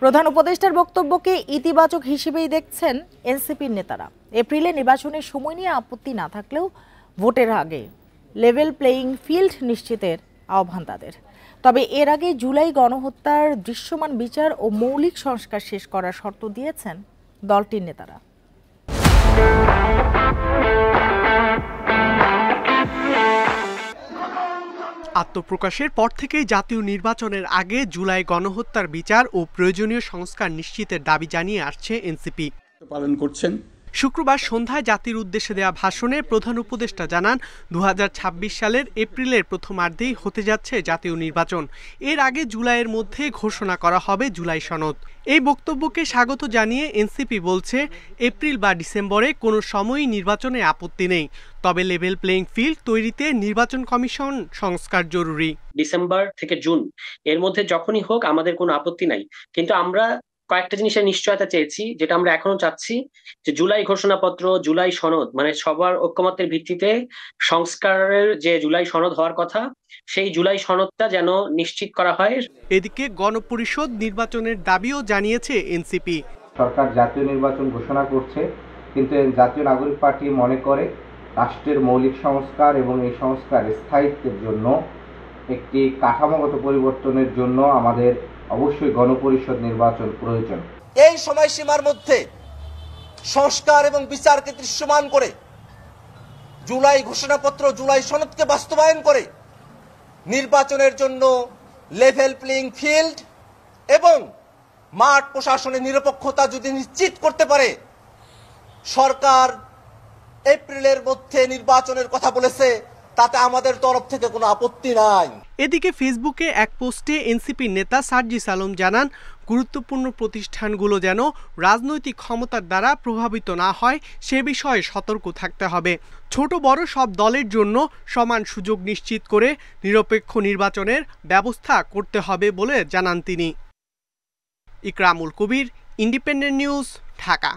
প্রধান উপদেষ্টার বক্তব্যকে ইতিবাচক হিসেবেই দেখছেন এনসিপির নেতারা। এপ্রিলে নির্বাচনের সময় নিয়ে আপত্তি না থাকলেও ভোটের আগে লেভেল প্লেয়িং ফিল্ড নিশ্চিতের আহ্বান তাদের। তবে এর আগে জুলাই গণহত্যার দৃশ্যমান বিচার ও মৌলিক সংস্কার শেষ করার শর্ত দিয়েছেন দলটির নেতারা। আত্মপ্রকাশের পর থেকেই জাতীয় নির্বাচনের আগে জুলাই গণহত্যার বিচার ও প্রয়োজনীয় সংস্কার নিশ্চিতের দাবি জানিয়ে আসছে এনসিপি। পালন করছেন। শুক্রবার সন্ধ্যায় জাতির উদ্দেশ্যে দেওয়া ভাষণে প্রধান উপদেষ্টা জানান ২০২৬ সালের এপ্রিলের প্রথমার্ধেই হতে যাচ্ছে জাতীয় নির্বাচন। এর আগে জুলাইয়ের মধ্যে ঘোষণা করা হবে জুলাই সনদ। এই বক্তব্যকে স্বাগত জানিয়ে এনসিপি বলছে, এপ্রিল বা ডিসেম্বরে কোনো সময়ই নির্বাচনে আপত্তি নেই, তবে লেভেল প্লেইং ফিল্ড তৈরিতে নির্বাচন কমিশন সংস্কার জরুরি। ডিসেম্বর থেকে জুন এর মধ্যে যখনই হোক আমাদের কোনো আপত্তি নাই, কিন্তু আমরা কয়েকটা জিনিসের নিশ্চয়তা চেয়েছি, যেটা আমরা এখনো চাচ্ছি যে জুলাই ঘোষণাপত্র, জুলাই সনদ, মানে সবার ঐক্যমতের ভিত্তিতে সংস্কারের যে জুলাই সনদ হওয়ার কথা, সেই জুলাই সনদটা যেন নিশ্চিত করা হয়। এদিকে গণপরিষদ নির্বাচনের দাবিও জানিয়েছে এনসিপি। সরকার জাতীয় নির্বাচন ঘোষণা করছে, কিন্তু জাতীয় নাগরিক পার্টি মনে করে রাষ্ট্রের মৌলিক সংস্কার এবং এই সংস্কার স্থায়িত্বের জন্য একটি কাঠামোগত পরিবর্তনের জন্য আমাদের অবশ্যই গণপরিষদ নির্বাচন প্রয়োজন। এই সময়সীমার মধ্যে সংস্কার এবং বিচারকে দৃশ্যমান করে জুলাই ঘোষণাপত্র, জুলাই সনদকে বাস্তবায়ন করে নির্বাচনের জন্য লেভেল প্লেইং ফিল্ড এবং মাঠ প্রশাসনের নিরপেক্ষতা যদি নিশ্চিত করতে পারে, সরকার এপ্রিলের মধ্যে নির্বাচনের কথা বলেছে, তাতে আমাদের তরফ থেকে কোনো আপত্তি নাই। এদিকে ফেসবুকে এক পোস্টে এনসিপি নেতা সার্জিস আলম জানান, গুরুত্বপূর্ণ প্রতিষ্ঠানগুলো যেন রাজনৈতিক ক্ষমতার দ্বারা প্রভাবিত না হয় সে বিষয়ে সতর্ক থাকতে হবে। ছোট বড় সব দলের জন্য সমান সুযোগ নিশ্চিত করে নিরপেক্ষ নির্বাচনের ব্যবস্থা করতে হবে বলে জানান তিনি। ইকরামুল কবির, ইন্ডিপেন্ডেন্ট নিউজ, ঢাকা।